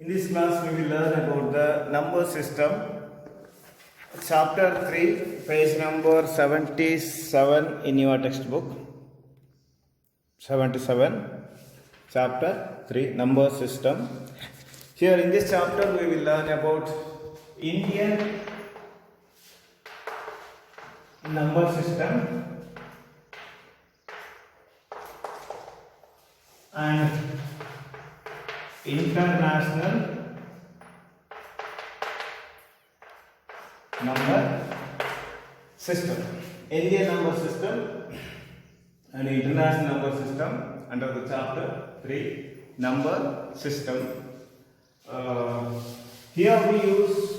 In this class, we will learn about the number system, chapter 3, page number 77 in your textbook. 77, chapter 3, number system. Here in this chapter, we will learn about Indian number system and international number system. Indian number system and international number system under the chapter 3, number system. Here we use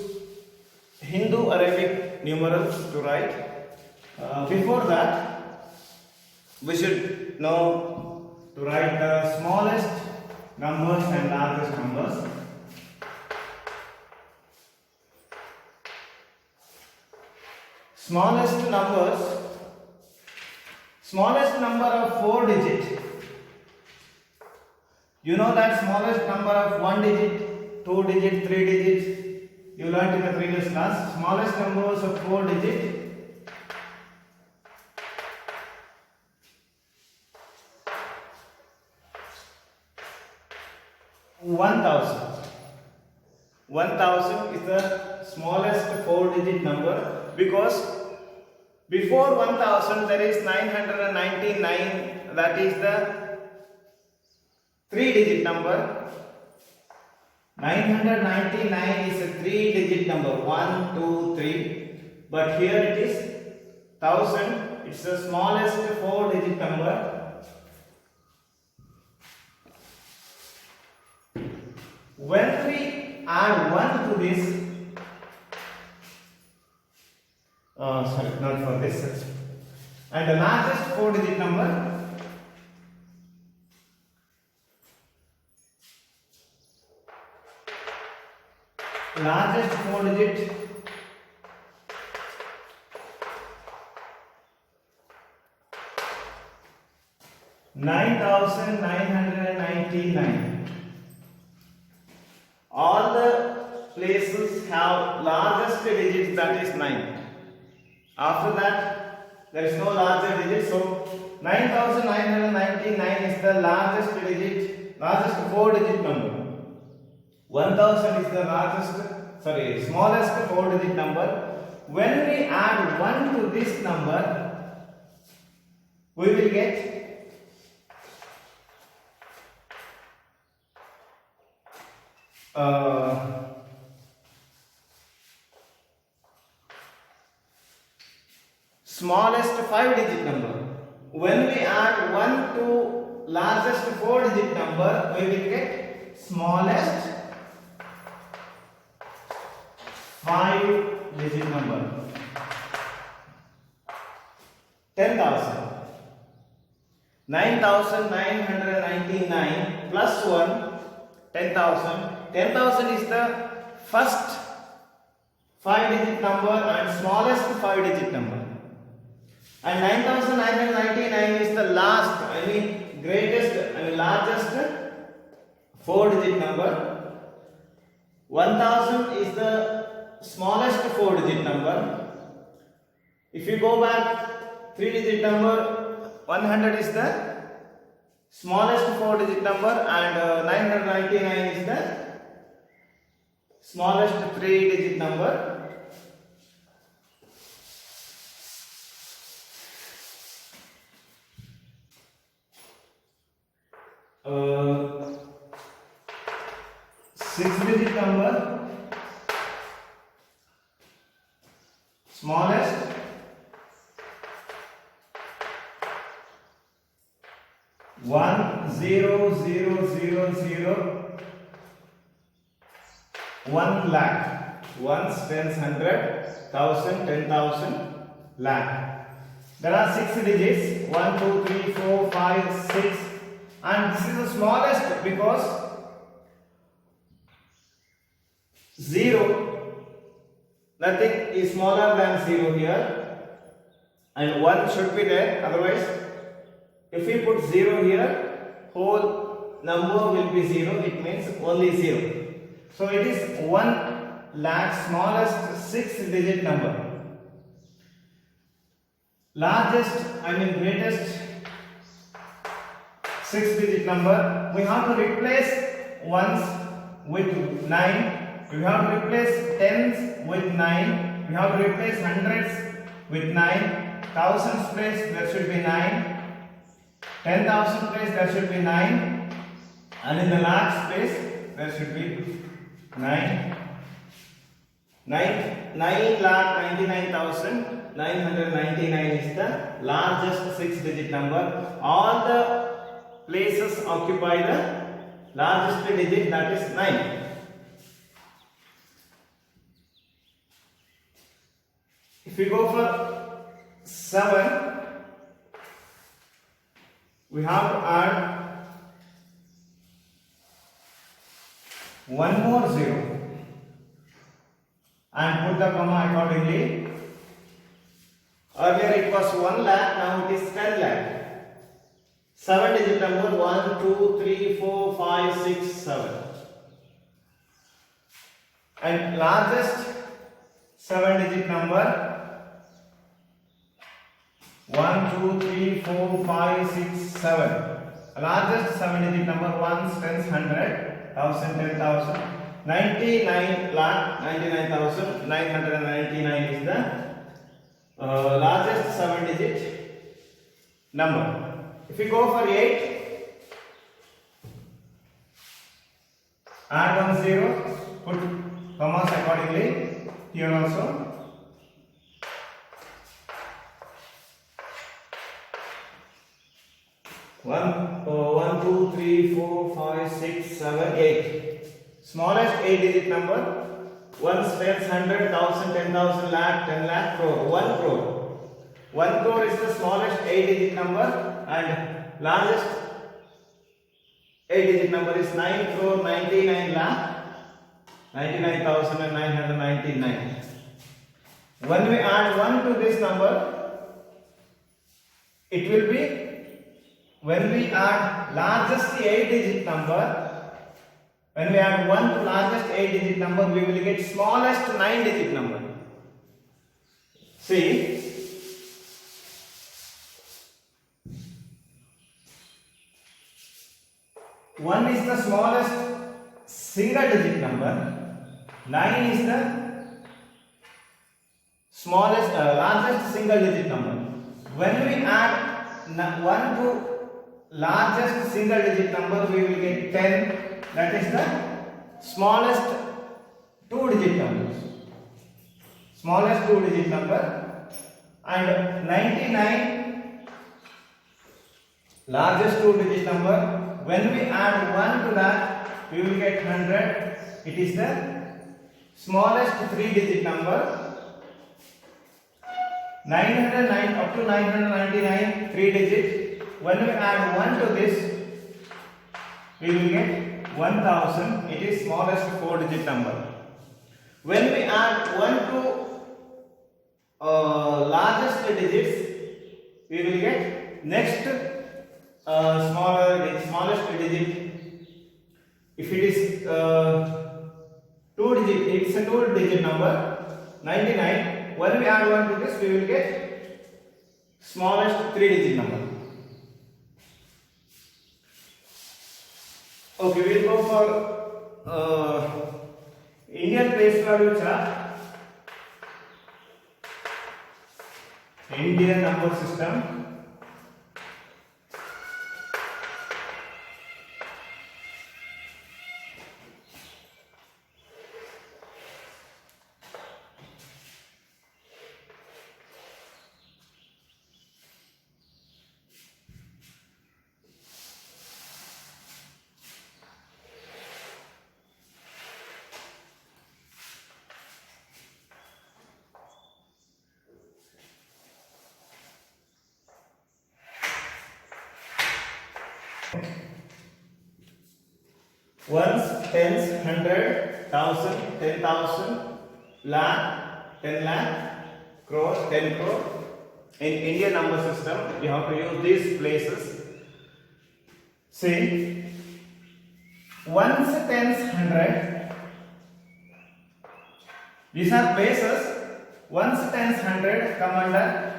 Hindu-Arabic numerals to write. Before that, we should know to write the smallest numbers and largest numbers. Smallest number of 4 digit. You know that smallest number of 1 digit, 2 digit, 3 digit, you learnt in the previous class. Smallest numbers of 4 digit. 1000. 1000 is the smallest 4 digit number because before 1000 there is 999, that is the 3 digit number. 999 is a 3 digit number, 1, 2, 3, but here it is 1000, it's the smallest 4 digit number. When we add 1 to this, sorry, not for this, and the largest 4 digit number, largest 4 digit, $9,999. All the places have largest digit, that is 9. After that, there is no larger digit. So 9,999 is the largest digit, largest 4 digit number. 1000 is the smallest 4 digit number. When we add 1 to this number, we will get smallest 5 digit number. When we add 1 to largest 4 digit number, we will get smallest 5 digit number. 10,000. 9,999 plus 1, 10,000. 10,000 is the first 5 digit number and smallest 5 digit number. And 9,999 is the last, largest 4 digit number. 1000 is the smallest 4 digit number. If you go back 3 digit number, 100 is the smallest 4 digit number and 999 is the smallest 3 digit number. Six digit number, smallest, one, zero, zero, zero, zero, 1 lakh, ones, tens, 100, 1000, 10,000, lakh. There are 6 digits, 1, 2, 3, 4, 5, 6, and this is the smallest because 0, nothing is smaller than 0 here, and 1 should be there, otherwise if we put 0 here, whole number will be 0, it means only 0. So it is 1 lakh, smallest 6-digit number. Largest, greatest 6-digit number. We have to replace ones with 9. We have to replace tens with 9. We have to replace hundreds with 9. Thousands place there should be 9. 10,000 place there should be 9. And in the lakhs place there should be 9. 9,99,999 is the largest 6-digit number. All the places occupy the largest digit, that is 9. If we go for 7, we have to add one more 0 and put the comma accordingly. Earlier it was 1 lakh, now it is 10 lakh. 7-digit number 1, 2, 3, 4, 5, 6, 7. And largest 7-digit number 1, 2, 3, 4, 5, 6, 7. Largest 7-digit number ones, tens, 100, 1000, 10,000. 99 lakh 99,999 is the largest 7-digit number. If we go for 8, add 1 0, put commas accordingly here also. One, 2, 3, 4, 5, 6, 7, 8. Smallest 8-digit number. Ones, tens, 100, 1000, 10,000, lakh, 10 lakh, crore. 1 crore. 1 crore is the smallest 8-digit number, and largest 8-digit number is 9 crore 99 lakh 99,999. When we add 1 to this number, it will be, when we add largest 8-digit number, when we add 1 to largest 8-digit number, we will get smallest 9-digit number. See, 1 is the smallest single-digit number. 9 is the smallest, largest single-digit number. When we add 1 to largest single-digit number, we will get 10. That is the smallest 2-digit number. Smallest 2-digit number. And 99, largest 2-digit number. When we add 1 to that, we will get 100. It is the smallest 3-digit number. 909 up to 999, 3-digit. When we add 1 to this, we will get 1000. It is smallest 4-digit number. When we add 1 to largest digits, we will get next smallest digit. If it is 2-digit, it's a 2-digit number, 99. When we add 1 to this, we will get smallest 3-digit number. Okay, we will go for Indian place value chart, Indian number system. Ones, tens, 100, 1000, 10,000, lakh, 10 lakh, crore, 10 crore. In Indian number system, you have to use these places. See, ones, tens, 100, These are places. Ones, tens, hundred come under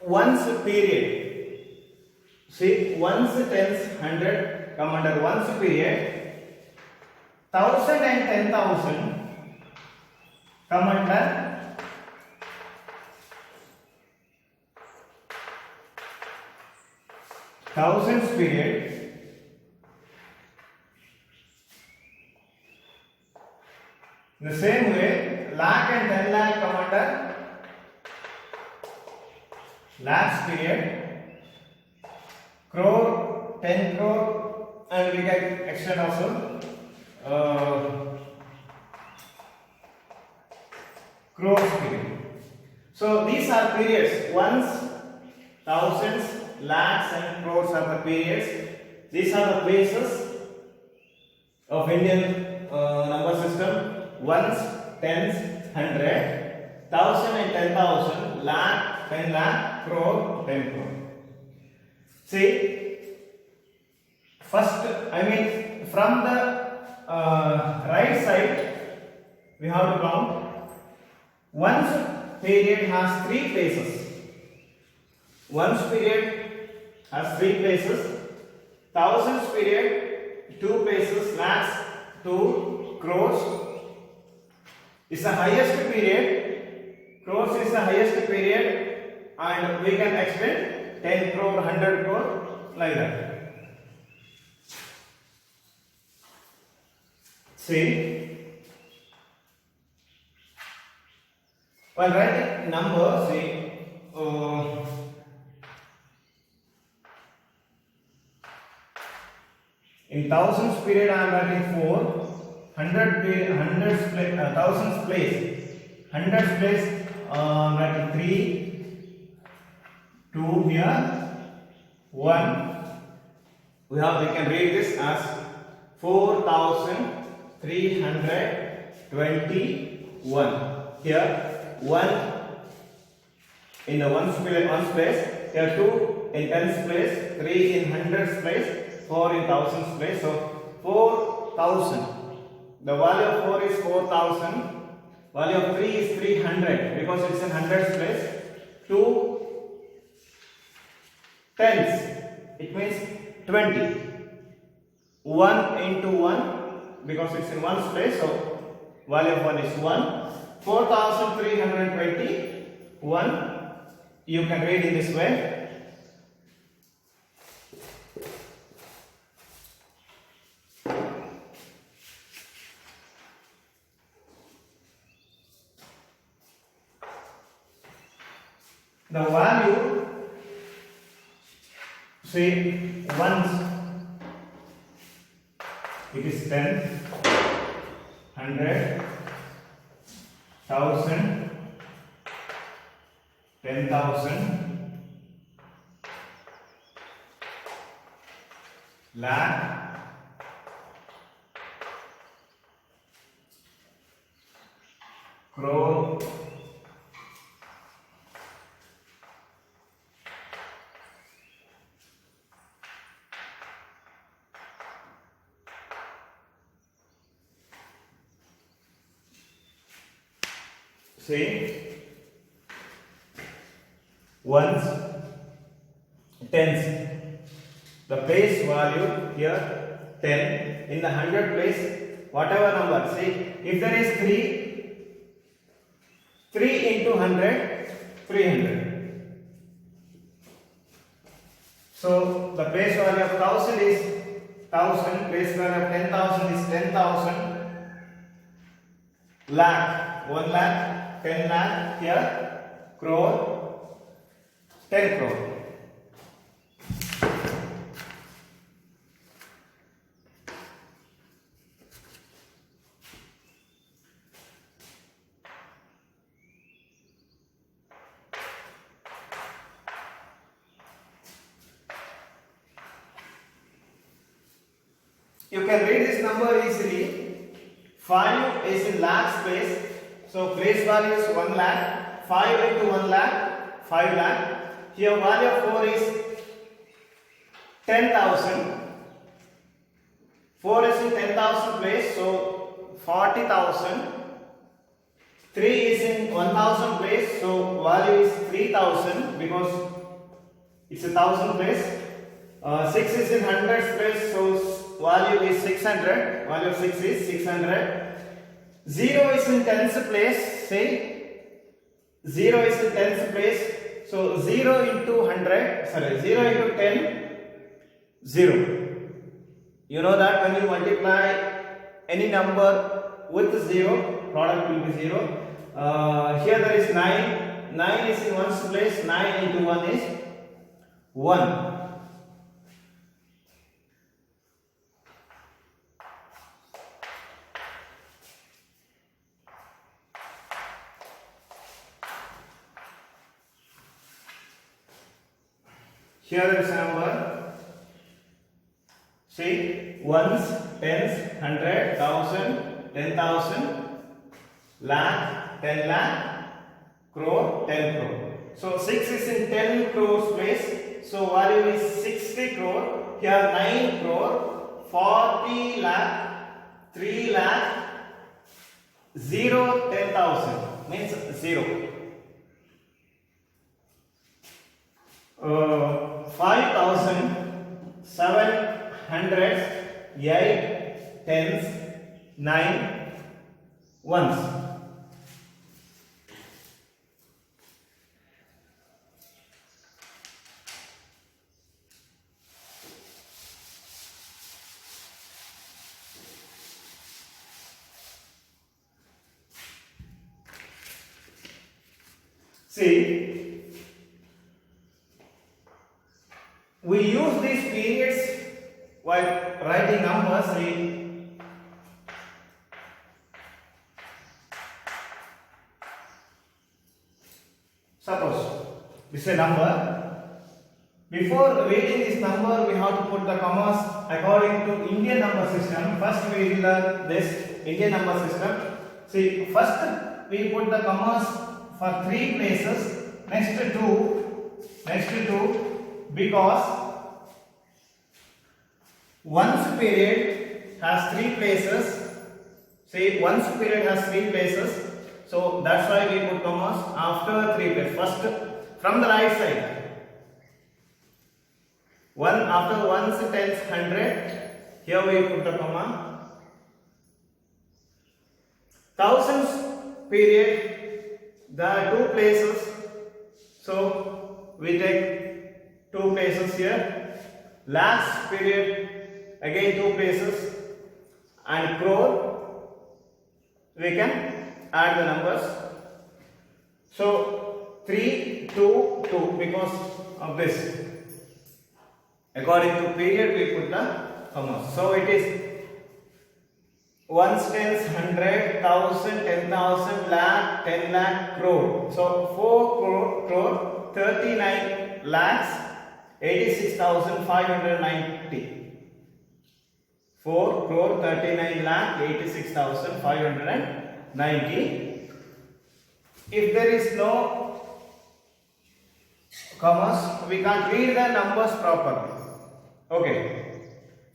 ones period. See, ones, tens, hundred come under ones period. 1000 and 10,000 come under thousands period. In the same way, lakh and 10 lakh come under lakhs period. Crore, 10 crore, and we can extend also crores period. So these are periods. Ones, thousands, lakhs, and crores are the periods. These are the places of Indian number system. Ones, tens, hundred, thousand and 10,000, lakh, 10 lakh, crore, 10 crore. See, first, from the right side, we have to count. One's period has 3 places. One's period has 3 places. Thousands period 2 places. Lakhs 2. Crores is the highest period. Crores is the highest period, and we can extend 10 crore, 100 crore, like that. See, while writing number, see, in thousands period I am writing 4. Thousands place, hundreds place writing 3, 2 here, 1. We can read this as 4,321. Here 1 in the ones place, here 2 in tens place, 3 in hundreds place, 4 in thousands place. So 4,000. The value of 4 is 4,000. Value of 3 is 300 because it's in hundreds place. 2 tens, it means 20. 1 into 1 because it's in ones place, so value of 1 is 1. 4,321. You can read in this way. The value, say ones, it is 10, 100, 1,000, 10,000, lakh, crore, say ones, tens. The place value here 10. In the 100 place, whatever number. See, if there is 3 into 100, 300. So the place value of 1000 is 1000. Place value of 10,000 is 10,000. Lakh, 1 lakh, 10 lakh. Here crore, 10 crore. You can read this number easily. 5 is in lakh space, so place value is 1 lakh. 5 into 1 lakh, 5 lakh. Here value of 4 is 10,000. 4 is in 10,000 place, so 40,000. 3 is in 1,000 place, so value is 3,000 because it's a 1,000 place. 6 is in hundreds place, so value is 600. Value of 6 is 600. 0 is in tens place. Say 0 is in tens place, so 0 into 100. Sorry, 0 into 10. 0. You know that when you multiply any number with 0, product will be 0. Here there is 9. 9 is in ones place. 9 into 1 is 1. Here there is a number. See, ones, tens, 100, 1,000, 10,000, lakh, 10 lakh, crore, 10 crore. So 6 is in 10 crores place. So value is 60 crore. Here 9 crore, 40 lakh, 3 lakh, 0, 10,000 means 0. 5,000, 7 hundreds, 8 tens, 9 ones. See, we use these periods while writing numbers. Suppose this is a number. Before reading this number, we have to put the commas according to Indian number system. First, we will learn this Indian number system. See, first we put the commas for 3 places. Next to 2, because ones period has 3 places. See, ones period has 3 places. So that's why we put commas after 3 places. First, from the right side. 1 after ones, tens, 100. Here we put the comma. Thousands period, there are 2 places. So we take 2 places here. Lakhs period, again 2 places. And crore, we can add the numbers. So 3, 2, 2 because of this. According to period, we put the commas. So it is ones, tens, 100, 1,000, 10,000, lakh, 10 lakh, crore. So 4 crore, 39 lakhs, 86,590. 4 crore, 39 lakh, 86,590. If there is no commas, we can't read the numbers properly. Okay.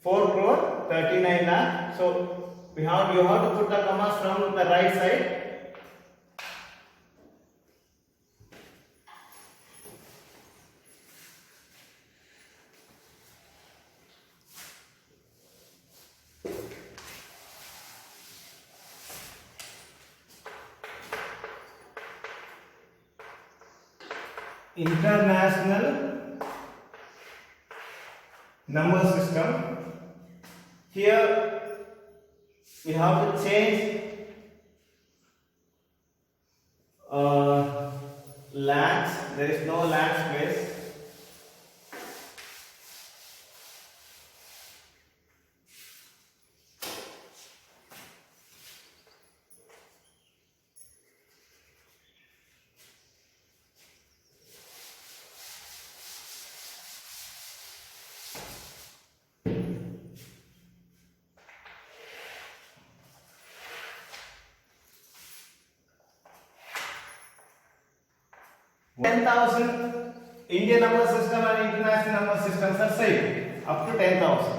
4 crore, 39 lakh. So you have to put the commas from the right side. International number system. Here we have to change lakhs. There is no lakhs place. $10,000 Indian number system and international number systems are same up to 10,000.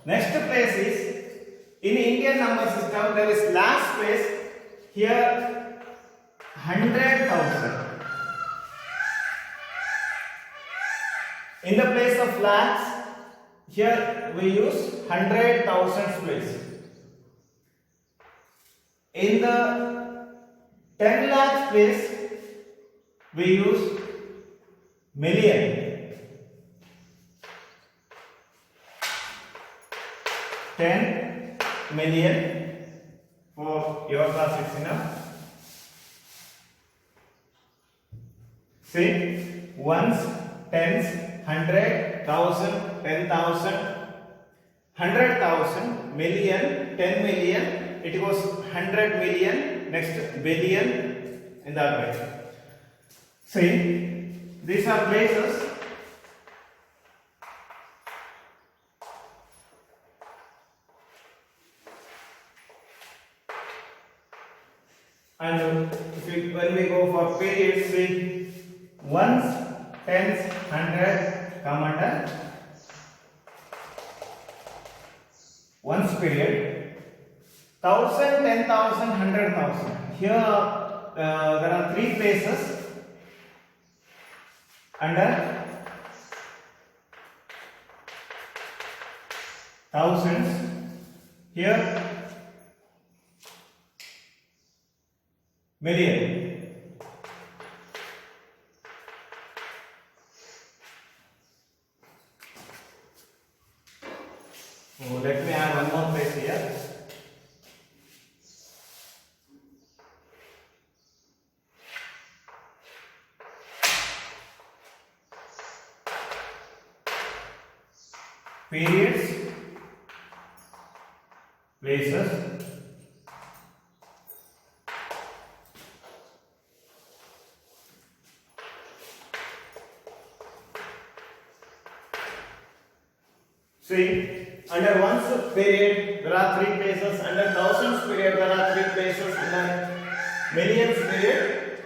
Next place is In Indian number system, there is lakhs place. Here, 100,000. In the place of lakhs, here we use 100,000 place. In the 10 lakhs place, we use million. 10 million. For your class it's enough. See, ones, tens, 100, 1000, 10,000, 100,000, million, 10 million. It goes 100 million, next billion, in that way. See, these are places. And when we go for periods, see, ones, tens, 100 come under ones period. 1,000, 10,000, 100,000. Here there are three places under thousands. Here million. Oh, let me add one more place here. Periods, places, see, under ones period there are three places, under thousands period there are three places, under millions period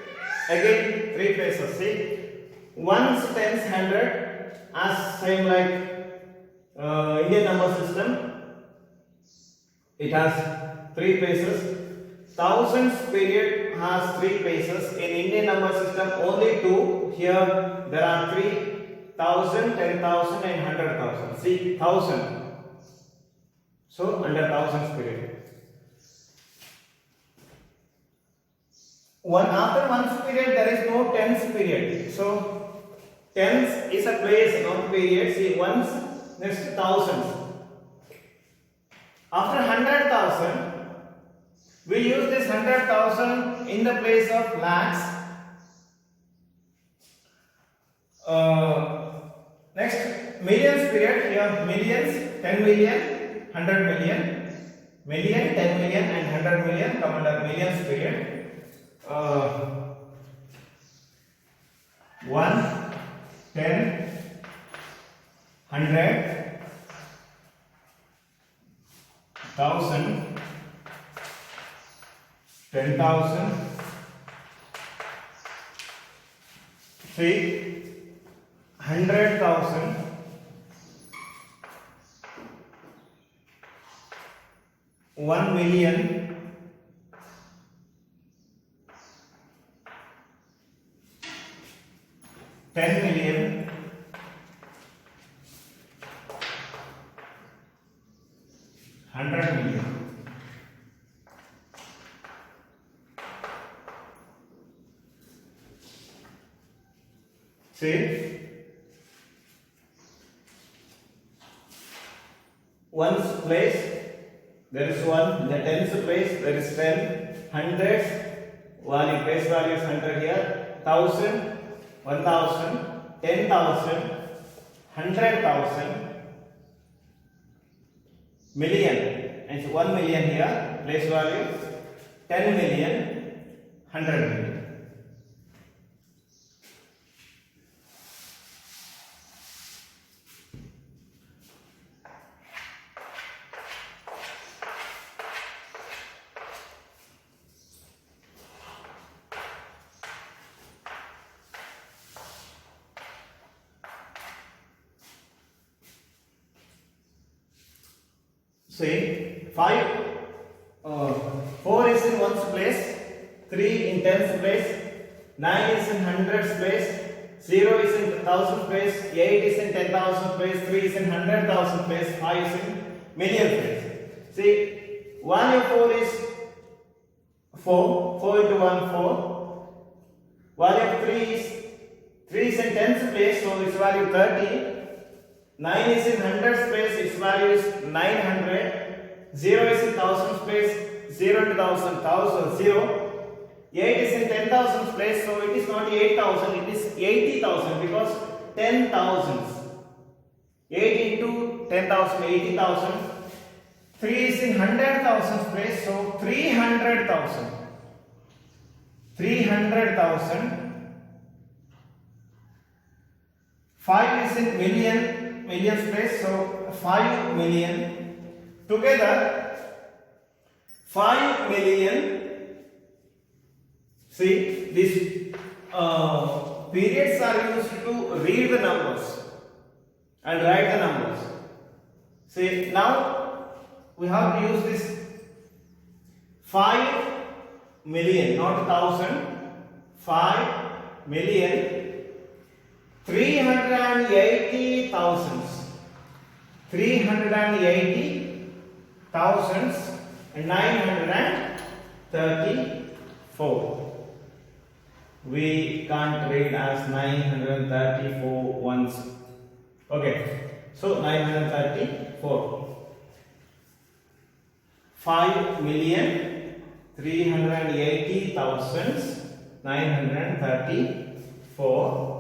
again three places. See, ones, tens, 100 as same like Indian number system, it has three places. Thousands period has three places. In Indian number system only two. Here there are 3,000, 10,000 and 100,000. See, 1,000. So under thousands period. After ones period there is no tens period. So tens is a place, not period. See, ones, next thousands. After 100,000, we use this 100,000 in the place of lakhs. Next, millions period. Here millions, 10 million, 100 million, million, 10 million and 100 million come under millions period. 1, 10, 100, 1,000, 10,000, see, 100,000, 1 million, 10 million, 100 million. See, ones place there is 1, the tens place there is 10, hundreds value, place value is 100 here, 1,000, 1,000, 10,000, 100,000, million, and 1 million here, place value 10 million, 100 million. See, 4 is in ones place, 3 in tens place, 9 is in hundreds place, 0 is in thousand place, 8 is in 10,000 place, 3 is in 100,000 place, 5 is in million place. See, 1 of 4 is 4, 4 into 1, 4. Value of 3 is in tens place, so its value 30. 9 is in hundreds place, its value is 900. 0 is in thousands place, 0 to 1000, 0. 8 is in 10,000 place, so it is not 8,000, it is 80,000 because 10 thousands. 8 into 10,000, 80,000. 3 is in 100,000 place, so 300,000. 300,000. 5 is in millions place, so 5 million. Together 5 million. See, these periods are used to read the numbers and write the numbers. See, now we have to use this 5 million, not 1,000. 5 million 380 thousands. 380 thousands and 934. We can't read as 934 once. Okay, so 934. 5 million 380 thousands 934.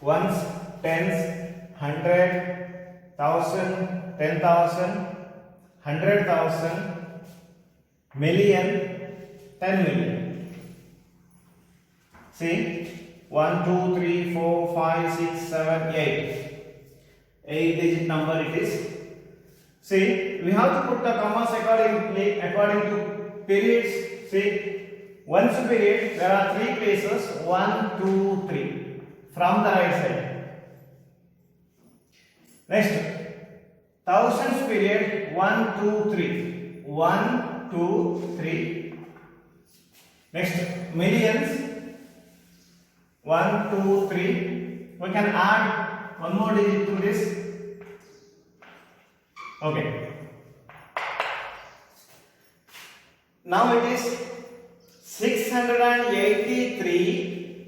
Ones, tens, 100, 1,000, 10,000, 100,000, million, 10 million. See, 1, 2, 3, 4, 5, 6, 7, 8. 8-digit number it is. See, we have to put the commas according to periods. See, ones period, there are 3 places, 1, 2, 3. From the right side. Next, thousands period 1, 2, 3. 1, 2, 3. Next, millions 1, 2, 3. We can add one more digit to this. Okay. Now it is 683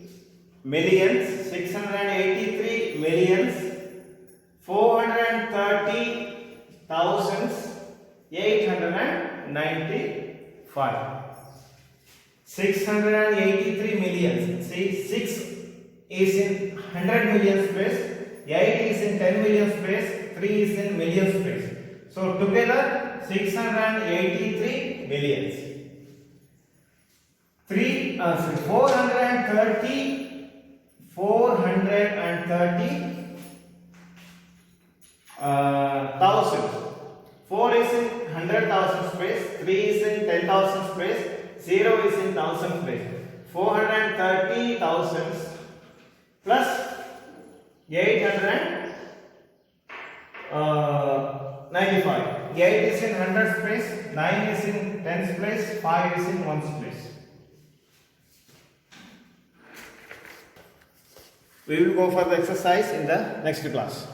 millions. 683 millions 430 thousands 895. 683 millions. See, 6 is in 100 million space, 8 is in 10 million space, 3 is in million space. So together 683 millions. 430 thousand. 4 is in 100,000 space, 3 is in 10,000 space, 0 is in 1,000 space. 430 thousands plus 895. 8 is in 100 space, 9 is in 10 place, 5 is in 1 place. We will go for the exercise in the next class.